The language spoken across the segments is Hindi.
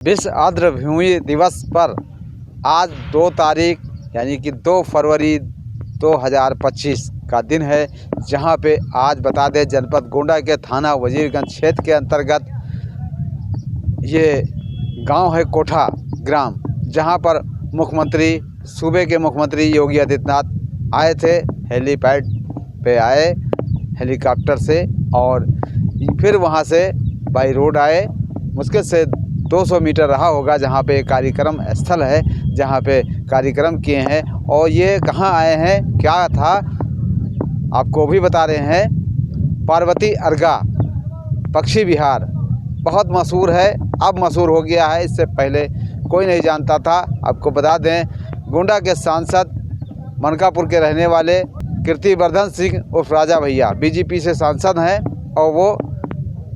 विश्व आर्द्र भूमि दिवस पर आज 2 तारीख यानी कि 2 फरवरी 2025 का दिन है, जहां पे आज बता दें जनपद गोंडा के थाना वजीरगंज क्षेत्र के अंतर्गत ये गांव है कोठा ग्राम, जहां पर सूबे के मुख्यमंत्री योगी आदित्यनाथ आए थे। हेलीपैड पे आए हेलीकॉप्टर से और फिर वहां से बाई रोड आए। मुश्किल से 200 मीटर रहा होगा जहाँ पे कार्यक्रम स्थल है, जहाँ पे कार्यक्रम किए हैं। और ये कहाँ आए हैं, क्या था, आपको भी बता रहे हैं। पार्वती अर्गा पक्षी विहार बहुत मशहूर है, अब मशहूर हो गया है, इससे पहले कोई नहीं जानता था। आपको बता दें गोंडा के सांसद मनकापुर के रहने वाले कीर्तिवर्धन सिंह उर्फ राजा भैया बीजेपी से सांसद हैं और वो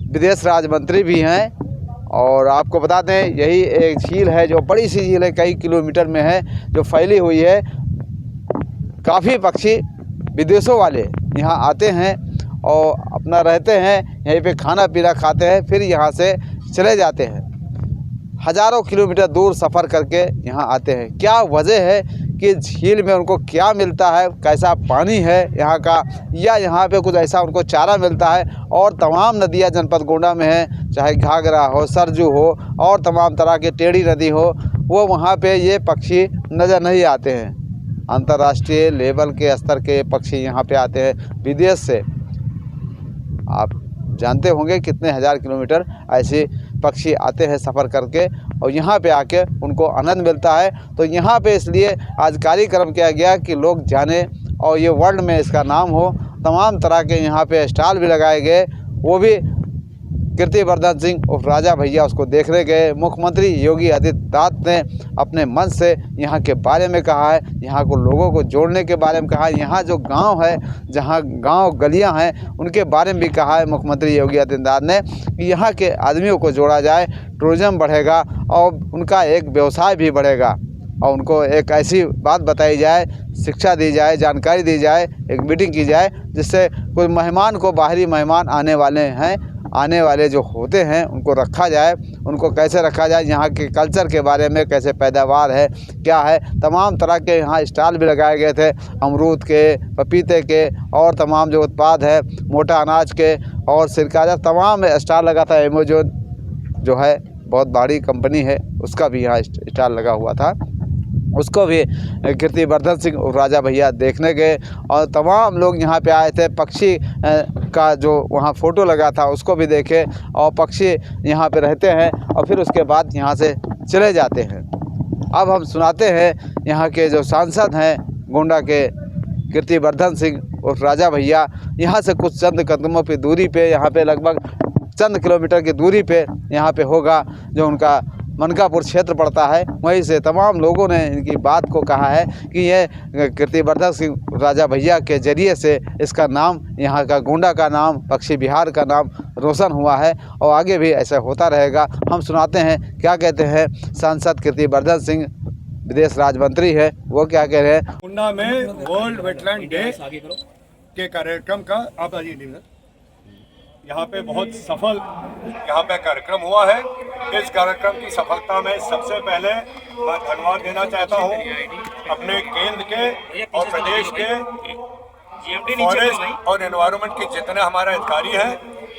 विदेश राज्य मंत्री भी हैं। और आपको बता दें यही एक झील है जो बड़ी सी झील है, कई किलोमीटर में है, जो फैली हुई है। काफ़ी पक्षी विदेशों वाले यहाँ आते हैं और अपना रहते हैं, यहीं पे खाना पीना खाते हैं, फिर यहाँ से चले जाते हैं। हज़ारों किलोमीटर दूर सफ़र करके यहाँ आते हैं। क्या वजह है कि झील में उनको क्या मिलता है, कैसा पानी है यहाँ का, या यहाँ पे कुछ ऐसा उनको चारा मिलता है। और तमाम नदियाँ जनपद गोंडा में हैं, चाहे घाघरा हो, सरजू हो और तमाम तरह के टेढ़ी नदी हो, वो वहाँ पे ये पक्षी नज़र नहीं आते हैं। अंतर्राष्ट्रीय लेवल के स्तर के पक्षी यहाँ पे आते हैं विदेश से। आप जानते होंगे कितने हज़ार किलोमीटर ऐसे पक्षी आते हैं सफ़र करके और यहाँ पे आके उनको आनंद मिलता है। तो यहाँ पे इसलिए आज कार्यक्रम किया गया कि लोग जाने और ये वर्ल्ड में इसका नाम हो। तमाम तरह के यहाँ पे स्टॉल भी लगाए गए, वो भी कीर्तिवर्धन सिंह उर्फ राजा भैया उसको देखने गए। मुख्यमंत्री योगी आदित्यनाथ ने अपने मन से यहाँ के बारे में कहा है, यहाँ को लोगों को जोड़ने के बारे में कहा है, यहाँ जो गांव है, जहाँ गांव गलियां हैं, उनके बारे में भी कहा है मुख्यमंत्री योगी आदित्यनाथ ने कि यहाँ के आदमियों को जोड़ा जाए, टूरिज़्म बढ़ेगा और उनका एक व्यवसाय भी बढ़ेगा। और उनको एक ऐसी बात बताई जाए, शिक्षा दी जाए, जानकारी दी जाए, एक मीटिंग की जाए, जिससे कोई मेहमान को, बाहरी मेहमान आने वाले हैं, आने वाले जो होते हैं, उनको रखा जाए। उनको कैसे रखा जाए, यहाँ के कल्चर के बारे में, कैसे पैदावार है, क्या है। तमाम तरह के यहाँ स्टॉल भी लगाए गए थे, अमरूद के, पपीते के और तमाम जो उत्पाद है, मोटा अनाज के और सिरका, तमाम स्टॉल लगा था। अमेजोन जो है बहुत बड़ी कंपनी है, उसका भी यहाँ स्टॉल लगा हुआ था, उसको भी कीर्तिवर्धन सिंह राजा भैया देखने गए। और तमाम लोग यहाँ पे आए थे। पक्षी का जो वहाँ फ़ोटो लगा था उसको भी देखे और पक्षी यहाँ पे रहते हैं और फिर उसके बाद यहाँ से चले जाते हैं। अब हम सुनाते हैं यहाँ के जो सांसद हैं गोंडा के कीर्तिवर्धन सिंह और राजा भैया, यहाँ से कुछ चंद कदमों की दूरी पे, यहाँ पे लगभग चंद किलोमीटर की दूरी पे यहाँ पे होगा जो उनका मनकापुर क्षेत्र पड़ता है। वहीं से तमाम लोगों ने इनकी बात को कहा है कि ये कीर्तिवर्धन सिंह राजा भैया के ज़रिए से इसका नाम, यहाँ का गोंडा का नाम, पक्षी विहार का नाम रोशन हुआ है और आगे भी ऐसा होता रहेगा। हम सुनाते हैं क्या कहते हैं सांसद कीर्तिवर्धन सिंह, विदेश राज्य मंत्री है, वो क्या कह रहे हैं। गोंडा में वर्ल्ड वेटलैंड डे के कार्यक्रम का आप यहाँ पे बहुत सफल यहाँ पे कार्यक्रम हुआ है। इस कार्यक्रम की सफलता में सबसे पहले मैं धन्यवाद देना चाहता हूँ अपने केंद्र के और प्रदेश के फॉरेस्ट और एनवायरनमेंट के जितने हमारे अधिकारी हैं,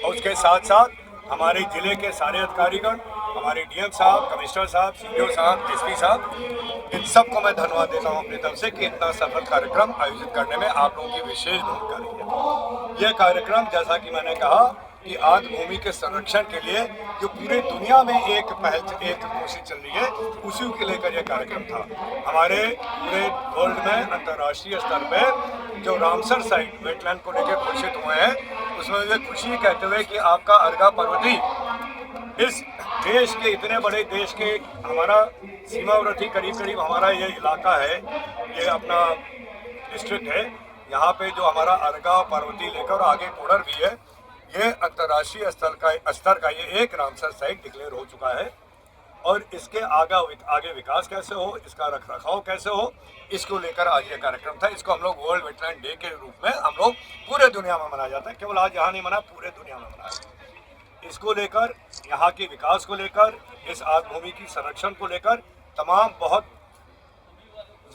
और उसके साथ साथ हमारे जिले के सारे अधिकारीगण, हमारे डीएम साहब, कमिश्नर साहब, सीडीओ साहब, एसपी साहब, इन सबको मैं धन्यवाद देता हूँ अपनी तरफ से कि इतना सफल कार्यक्रम आयोजित करने में आप लोगों की विशेष भूमिका रही है। यह कार्यक्रम, जैसा कि मैंने कहा कि आर्द्र भूमि के संरक्षण के लिए जो पूरे दुनिया में एक कोशिश चल रही है, उसी के लेकर यह कार्यक्रम था। हमारे पूरे वर्ल्ड में अंतर्राष्ट्रीय स्तर पर जो रामसर साइट वेटलैंड को लेकर घोषित हुए हैं, उसमें वे खुशी कहते हुए कि आपका अर्गा पर्वती इस देश के, इतने बड़े देश के, हमारा सीमावर्ती करीब हमारा ये इलाका है, ये अपना डिस्ट्रिक्ट है, यहाँ पे जो हमारा अर्गा पर्वती लेकर आगे बॉर्डर भी है, ये अंतर्राष्ट्रीय स्तर का ये एक रामसर साइट डिक्लेयर हो चुका है। और इसके आगे विकास कैसे हो, इसका रखरखाव कैसे हो, इसको लेकर आज ये कार्यक्रम था। इसको हम लोग वर्ल्ड वेटलैंड डे के रूप में हम लोग पूरे दुनिया में मनाया जाता है, केवल आज यहाँ नहीं मना, पूरे दुनिया में मनाया। इसको लेकर, यहाँ के विकास को लेकर, इस आग भूमि की संरक्षण को लेकर तमाम बहुत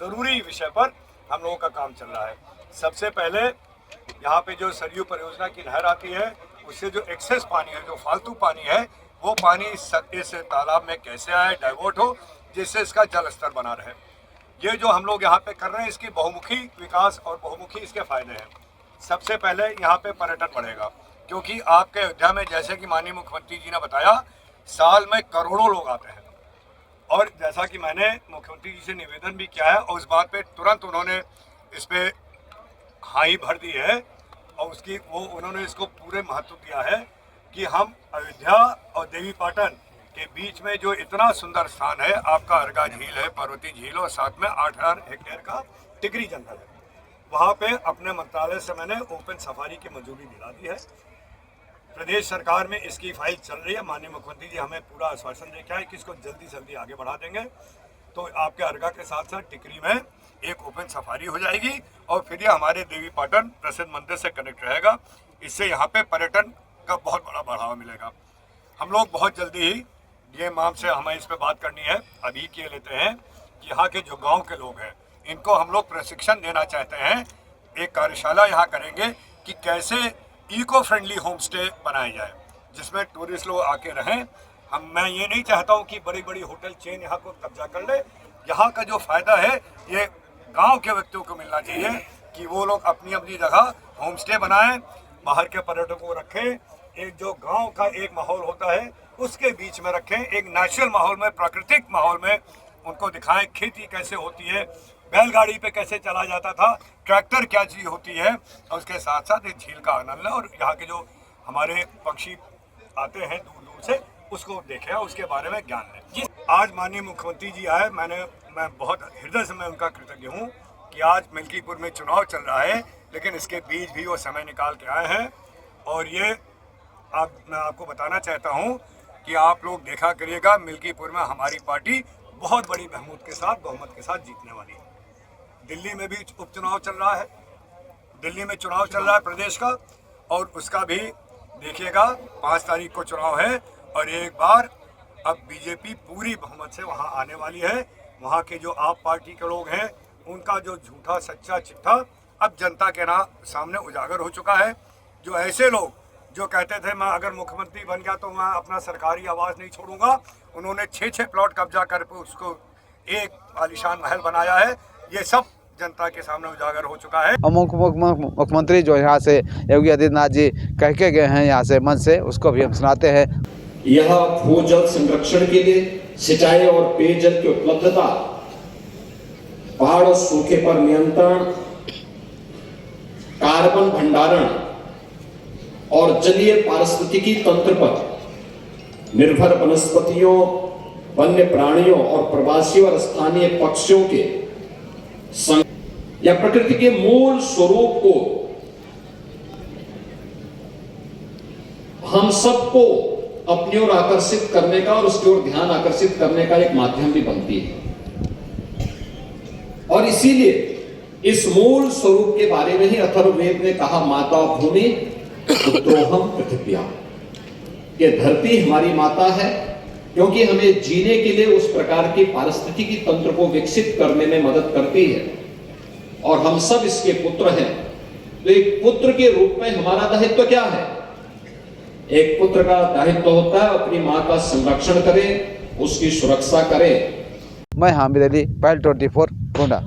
ज़रूरी विषय पर हम लोगों का काम चल रहा है। सबसे पहले यहाँ पे जो सरयू परियोजना की नहर आती है, उससे जो एक्सेस पानी है, जो फालतू पानी है, वो पानी इस तालाब में कैसे आए, डाइवर्ट हो, जिससे इसका जल स्तर बना रहे। ये जो हम लोग यहाँ पे कर रहे हैं, इसकी बहुमुखी विकास और बहुमुखी इसके फायदे हैं। सबसे पहले यहाँ पे पर्यटन बढ़ेगा, क्योंकि आपके अयोध्या में, जैसे कि माननीय मुख्यमंत्री जी ने बताया, साल में करोड़ों लोग आते हैं। और जैसा कि मैंने मुख्यमंत्री जी से निवेदन भी किया है और उस बात पे तुरंत उन्होंने इस पर हाँ भर दी है और उन्होंने इसको पूरे महत्व दिया है कि हम अयोध्या और देवीपाटन के बीच में जो इतना सुंदर स्थान है, आपका अर्गा झील है, पार्वती झील, और साथ में 8000 हेक्टेयर का टिकरी जंगल है, वहाँ पे अपने मंत्रालय से मैंने ओपन सफारी की मंजूरी दिला दी है। प्रदेश सरकार में इसकी फाइल चल रही है। माननीय मुख्यमंत्री जी हमें पूरा आश्वासन दे के आए कि इसको जल्दी से जल्दी आगे बढ़ा देंगे। तो आपके अर्गा के साथ साथ टिकरी में एक ओपन सफारी हो जाएगी और फिर ये हमारे देवीपाटन प्रसिद्ध मंदिर से कनेक्ट रहेगा। इससे यहाँ पे पर्यटन का बहुत बड़ा बढ़ावा मिलेगा। हम लोग बहुत जल्दी ही ये माम से हमें इस पर बात करनी है, अभी किए लेते हैं कि यहाँ के जो गांव के लोग हैं, इनको हम लोग प्रशिक्षण देना चाहते हैं। एक कार्यशाला यहाँ करेंगे कि कैसे इको फ्रेंडली होम स्टे बनाए जाए, जिसमें टूरिस्ट लोग आके रहें। मैं ये नहीं चाहता हूँ कि बड़ी बड़ी होटल चेन यहाँ को कब्जा कर ले। यहाँ का जो फायदा है, ये गांव के व्यक्तियों को मिलना चाहिए कि वो लोग अपनी अपनी जगह होम स्टे बनाएं, बाहर के पर्यटकों को रखें, एक जो गांव का एक माहौल होता है उसके बीच में रखें, एक नेचुरल माहौल में, प्राकृतिक माहौल में उनको दिखाएं खेती कैसे होती है, बैलगाड़ी पे कैसे चला जाता था, ट्रैक्टर क्या चीज़ होती है, और उसके साथ साथ इस झील का आनंद लें और यहाँ के जो हमारे पक्षी आते हैं दूर दूर से, उसको देखें, उसके बारे में ज्ञान लें। आज माननीय मुख्यमंत्री जी आए, मैं बहुत हृदय से मैं उनका कृतज्ञ हूँ कि आज मिल्कीपुर में चुनाव चल रहा है, लेकिन इसके बीच भी वो समय निकाल के आए हैं। और ये मैं आपको बताना चाहता हूँ कि आप लोग देखा करिएगा, मिल्कीपुर में हमारी पार्टी बहुत बड़ी बहुमत के साथ जीतने वाली है। दिल्ली में भी उपचुनाव चल रहा है, दिल्ली में चुनाव चल रहा है प्रदेश का, और उसका भी देखिएगा 5 तारीख को चुनाव है। और एक बार अब बीजेपी पूरी बहुमत से वहाँ आने वाली है। वहाँ के जो आप पार्टी के लोग हैं, उनका जो झूठा सच्चा चिट्ठा अब जनता के सामने उजागर हो चुका है। जो ऐसे लोग जो कहते थे मैं अगर मुख्यमंत्री बन गया तो मैं अपना सरकारी आवास नहीं छोड़ूंगा, उन्होंने 6 प्लॉट कब्जा कर उसको एक आलीशान महल बनाया है। ये सब जनता के सामने उजागर हो चुका है। मुख्यमंत्री जो यहाँ से योगी आदित्यनाथ जी कह के गए हैं यहाँ से मंच से, उसको भी हम सुनाते हैं। यह भूजल संरक्षण के लिए सिंचाई और पेयजल की उपलब्धता, पहाड़ और सूखे पर नियंत्रण, कार्बन भंडारण और जलीय पारिस्थितिकी तंत्र पर निर्भर वनस्पतियों, वन्य प्राणियों और प्रवासी और स्थानीय पक्षियों के या प्रकृति के मूल स्वरूप को हम सबको अपनी ओर आकर्षित करने का और उसकी ओर ध्यान आकर्षित करने का एक माध्यम भी बनती है। और इसीलिए इस मूल स्वरूप के बारे में ही अथर्ववेद ने कहा, माता भूमि पुत्रोहम पृथिव्या, ये धरती हमारी माता है, क्योंकि हमें जीने के लिए उस प्रकार की पारिस्थितिकी तंत्र को विकसित करने में मदद करती है, और हम सब इसके पुत्र हैं। तो एक पुत्र के रूप में हमारा दायित्व क्या है? एक पुत्र का दायित्व होता है अपनी मां का संरक्षण करे, उसकी सुरक्षा करे। मैं हामिद अली, पहल 24 गोंडा।